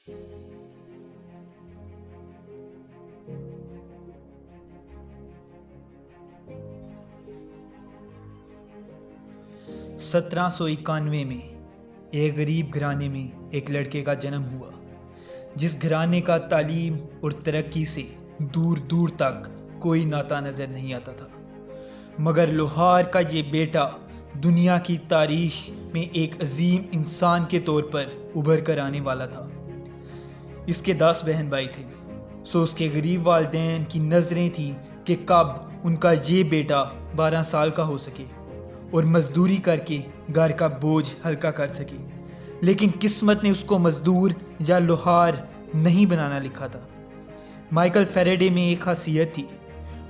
1791 میں ایک غریب گھرانے میں ایک لڑکے کا جنم ہوا، جس گھرانے کا تعلیم اور ترقی سے دور دور تک کوئی ناطہ نظر نہیں آتا تھا، مگر لوہار کا یہ بیٹا دنیا کی تاریخ میں ایک عظیم انسان کے طور پر ابھر کر آنے والا تھا۔ اس کے 10 بہن بھائی تھے، سو اس کے غریب والدین کی نظریں تھیں کہ کب ان کا یہ بیٹا 12 سال کا ہو سکے اور مزدوری کر کے گھر کا بوجھ ہلکا کر سکے، لیکن قسمت نے اس کو مزدور یا لوہار نہیں بنانا لکھا تھا۔ مائیکل فیریڈے میں ایک خاصیت تھی،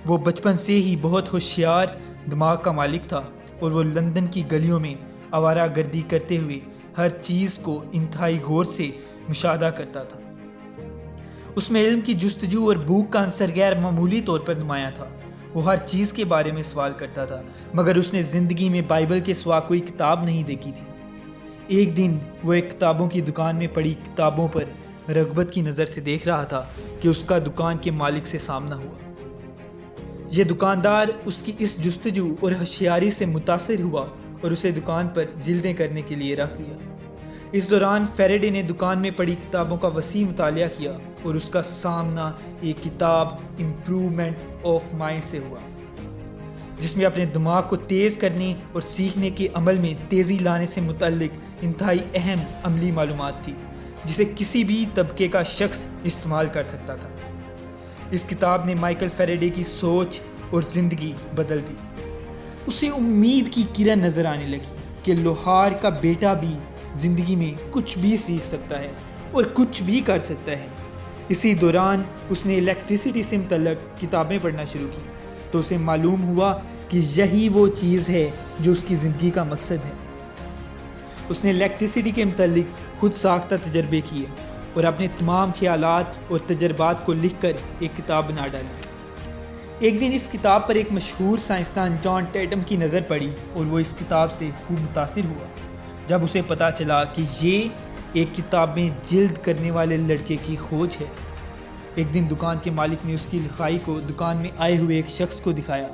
وہ بچپن سے ہی بہت ہوشیار دماغ کا مالک تھا اور وہ لندن کی گلیوں میں آوارہ گردی کرتے ہوئے ہر چیز کو انتہائی غور سے مشاہدہ کرتا تھا۔ اس میں علم کی جستجو اور بھوک کا عنصر غیر معمولی طور پر نمایاں تھا۔ وہ ہر چیز کے بارے میں سوال کرتا تھا، مگر اس نے زندگی میں بائبل کے سوا کوئی کتاب نہیں دیکھی تھی۔ ایک دن وہ ایک کتابوں کی دکان میں پڑی کتابوں پر رغبت کی نظر سے دیکھ رہا تھا کہ اس کا دکان کے مالک سے سامنا ہوا۔ یہ دکاندار اس کی اس جستجو اور ہوشیاری سے متاثر ہوا اور اسے دکان پر جلدیں کرنے کے لیے رکھ لیا۔ اس دوران فیریڈے نے دکان میں پڑی کتابوں کا وسیع مطالعہ کیا اور اس کا سامنا ایک کتاب امپروومنٹ آف مائنڈ سے ہوا، جس میں اپنے دماغ کو تیز کرنے اور سیکھنے کے عمل میں تیزی لانے سے متعلق انتہائی اہم عملی معلومات تھی، جسے کسی بھی طبقے کا شخص استعمال کر سکتا تھا۔ اس کتاب نے مائیکل فیریڈے کی سوچ اور زندگی بدل دی۔ اسے امید کی کرن نظر آنے لگی کہ لوہار کا بیٹا بھی زندگی میں کچھ بھی سیکھ سکتا ہے اور کچھ بھی کر سکتا ہے۔ اسی دوران اس نے الیکٹریسٹی سے متعلق کتابیں پڑھنا شروع کی تو اسے معلوم ہوا کہ یہی وہ چیز ہے جو اس کی زندگی کا مقصد ہے۔ اس نے الیکٹریسٹی کے متعلق خود ساختہ تجربے کیے اور اپنے تمام خیالات اور تجربات کو لکھ کر ایک کتاب بنا ڈالی۔ ایک دن اس کتاب پر ایک مشہور سائنسدان جان ٹیٹم کی نظر پڑی اور وہ اس کتاب سے خوب متاثر ہوا۔ جب اسے پتا چلا کہ یہ ایک کتاب میں جلد کرنے والے لڑکے کی کھوج ہے، ایک دن دکان کے مالک نے اس کی لکھائی کو دکان میں آئے ہوئے ایک شخص کو دکھایا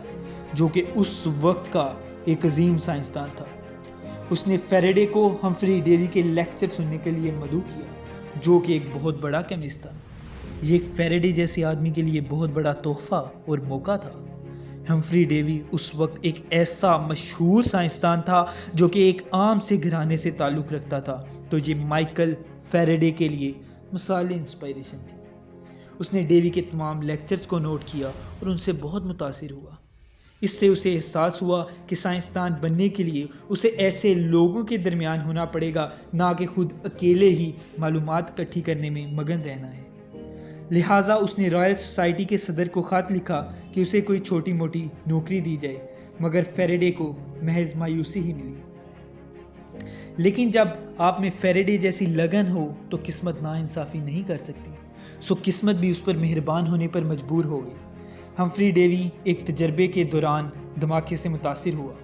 جو کہ اس وقت کا ایک عظیم سائنسدان تھا۔ اس نے فیریڈے کو ہمفری ڈیوی کے لیکچر سننے کے لیے مدعو کیا، جو کہ ایک بہت بڑا کیمسٹ تھا۔ یہ ایک فیریڈے جیسے آدمی کے لیے بہت بڑا تحفہ اور موقع تھا۔ ہمفری ڈیوی اس وقت ایک ایسا مشہور سائنسدان تھا جو کہ ایک عام سے گھرانے سے تعلق رکھتا تھا، تو یہ مائیکل فیریڈے کے لیے مثال انسپائریشن تھی۔ اس نے ڈیوی کے تمام لیکچرز کو نوٹ کیا اور ان سے بہت متاثر ہوا۔ اس سے اسے احساس ہوا کہ سائنسدان بننے کے لیے اسے ایسے لوگوں کے درمیان ہونا پڑے گا، نہ کہ خود اکیلے ہی معلومات اکٹھی کرنے میں مگن رہنا ہے۔ لہٰذا اس نے رائل سوسائٹی کے صدر کو خط لکھا کہ اسے کوئی چھوٹی موٹی نوکری دی جائے، مگر فیریڈے کو محض مایوسی ہی ملی۔ لیکن جب آپ میں فیریڈے جیسی لگن ہو تو قسمت ناانصافی نہیں کر سکتی، سو قسمت بھی اس پر مہربان ہونے پر مجبور ہو گئی۔ ہمفری ڈیوی ایک تجربے کے دوران دھماکے سے متاثر ہوا،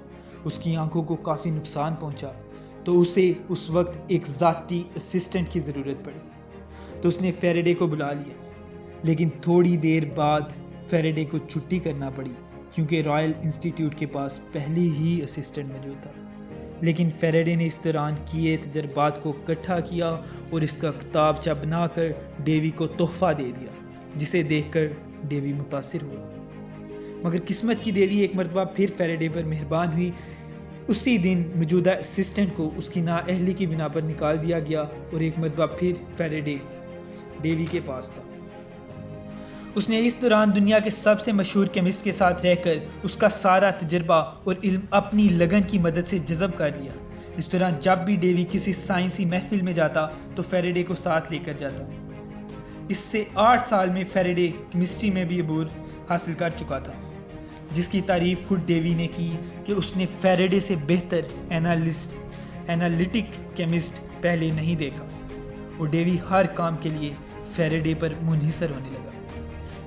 اس کی آنکھوں کو کافی نقصان پہنچا، تو اسے اس وقت ایک ذاتی اسسٹنٹ کی ضرورت پڑی، تو اس نے فیریڈے کو بلا لیا۔ لیکن تھوڑی دیر بعد فیریڈے کو چھٹی کرنا پڑی کیونکہ رائل انسٹیٹیوٹ کے پاس پہلے ہی اسسٹنٹ موجود تھا۔ لیکن فیریڈے نے اس دوران کیے تجربات کو اکٹھا کیا اور اس کا کتابچہ بنا کر ڈیوی کو تحفہ دے دیا، جسے دیکھ کر ڈیوی متاثر ہوا۔ مگر قسمت کی دیوی ایک مرتبہ پھر فیریڈے پر مہربان ہوئی۔ اسی دن موجودہ اسسٹنٹ کو اس کی نااہلی کی بنا پر نکال دیا گیا اور ایک مرتبہ پھر فیریڈے ڈیوی کے پاس تھا۔ اس نے اس دوران دنیا کے سب سے مشہور کیمسٹ کے ساتھ رہ کر اس کا سارا تجربہ اور علم اپنی لگن کی مدد سے جذب کر لیا۔ اس دوران جب بھی ڈیوی کسی سائنسی محفل میں جاتا تو فیریڈے کو ساتھ لے کر جاتا۔ اس سے 8 سال میں فیریڈے کیمسٹری میں بھی عبور حاصل کر چکا تھا، جس کی تعریف خود ڈیوی نے کی کہ اس نے فیریڈے سے بہتر اینالیٹک کیمسٹ پہلے نہیں دیکھا، اور ڈیوی ہر کام کے لیے فیریڈے پر منحصر ہونے لگا۔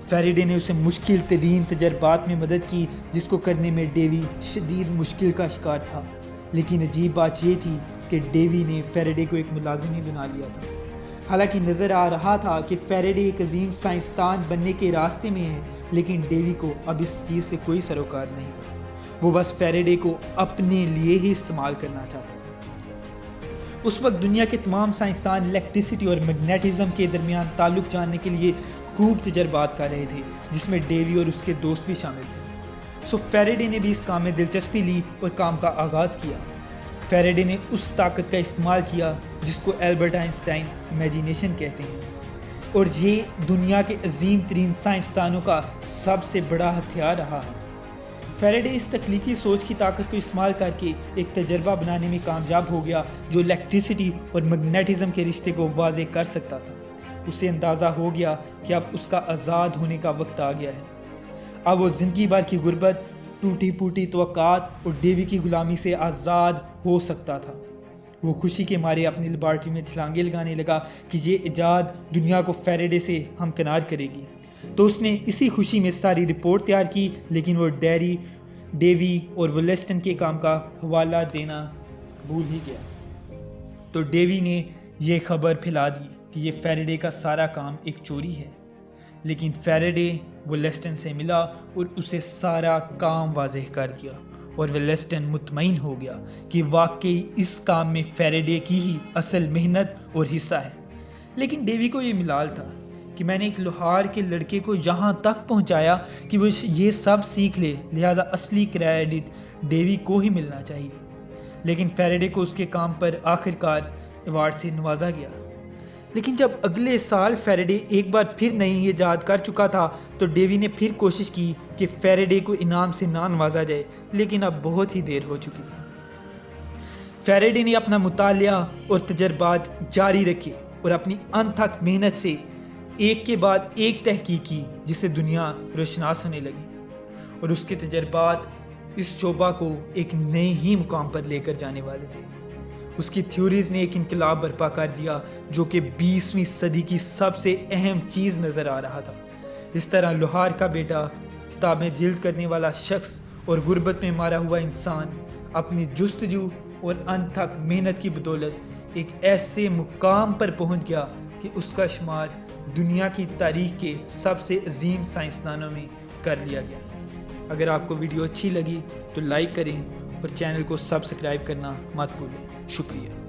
فیریڈے نے اسے مشکل ترین تجربات میں مدد کی، جس کو کرنے میں ڈیوی شدید مشکل کا شکار تھا۔ لیکن عجیب بات یہ تھی کہ ڈیوی نے فیریڈے کو ایک ملازم ہی بنا لیا تھا۔ حالانکہ نظر آ رہا تھا کہ فیریڈے ایک عظیم سائنسدان بننے کے راستے میں ہے، لیکن ڈیوی کو اب اس چیز سے کوئی سروکار نہیں تھا۔ وہ بس فیریڈے کو اپنے لیے ہی استعمال کرنا چاہتا تھا۔ اس وقت دنیا کے تمام سائنسدان الیکٹریسٹی اور میگنیٹزم کے درمیان تعلق جاننے کے لیے خوب تجربات کر رہے تھے، جس میں ڈیوی اور اس کے دوست بھی شامل تھے۔ فیریڈے نے بھی اس کام میں دلچسپی لی اور کام کا آغاز کیا۔ فیریڈے نے اس طاقت کا استعمال کیا جس کو البرٹ آئنسٹائن امیجینیشن کہتے ہیں، اور یہ دنیا کے عظیم ترین سائنسدانوں کا سب سے بڑا ہتھیار رہا ہے۔ فیریڈے اس تخلیقی سوچ کی طاقت کو استعمال کر کے ایک تجربہ بنانے میں کامیاب ہو گیا جو الیکٹریسٹی اور میگنیٹزم کے رشتے کو واضح کر سکتا تھا۔ اسے اندازہ ہو گیا کہ اب اس کا آزاد ہونے کا وقت آ گیا ہے۔ اب وہ زندگی بھر کی غربت، ٹوٹی پھوٹی توقعات اور ڈیوی کی غلامی سے آزاد ہو سکتا تھا۔ وہ خوشی کے مارے اپنی لیبارٹری میں چھلانگیں لگانے لگا کہ یہ ایجاد دنیا کو فیریڈے سے ہمکنار کرے گی۔ تو اس نے اسی خوشی میں ساری رپورٹ تیار کی، لیکن وہ ڈیوی اور وولسٹن کے کام کا حوالہ دینا بھول ہی گیا۔ تو ڈیوی نے یہ خبر پھیلا دی کہ یہ فیریڈے کا سارا کام ایک چوری ہے، لیکن فیریڈے وولسٹن سے ملا اور اسے سارا کام واضح کر دیا، اور وولسٹن مطمئن ہو گیا کہ واقعی اس کام میں فیریڈے کی ہی اصل محنت اور حصہ ہے۔ لیکن ڈیوی کو یہ ملال تھا کہ میں نے ایک لوہار کے لڑکے کو یہاں تک پہنچایا کہ وہ یہ سب سیکھ لے، لہٰذا اصلی کریڈٹ ڈیوی کو ہی ملنا چاہیے۔ لیکن فیریڈے کو اس کے کام پر آخرکار ایوارڈ سے نوازا گیا۔ لیکن جب اگلے سال فیریڈے ایک بار پھر نئی ایجاد کر چکا تھا تو ڈیوی نے پھر کوشش کی کہ فیریڈے کو انعام سے نہ نوازا جائے، لیکن اب بہت ہی دیر ہو چکی تھی۔ فیریڈے نے اپنا مطالعہ اور تجربات جاری رکھے اور اپنی انتھک محنت سے ایک کے بعد ایک تحقیق کی جس سے دنیا روشناس ہونے لگی، اور اس کے تجربات اس شعبہ کو ایک نئے ہی مقام پر لے کر جانے والے تھے۔ اس کی تھیوریز نے ایک انقلاب برپا کر دیا جو کہ 20ویں صدی کی سب سے اہم چیز نظر آ رہا تھا۔ اس طرح لوہار کا بیٹا، کتابیں جلد کرنے والا شخص اور غربت میں مارا ہوا انسان اپنی جستجو اور انتھک محنت کی بدولت ایک ایسے مقام پر پہنچ گیا کہ اس کا شمار دنیا کی تاریخ کے سب سے عظیم سائنسدانوں میں کر لیا گیا۔ اگر آپ کو ویڈیو اچھی لگی تو لائک کریں اور چینل کو سبسکرائب کرنا مت بھولیں۔ شکریہ۔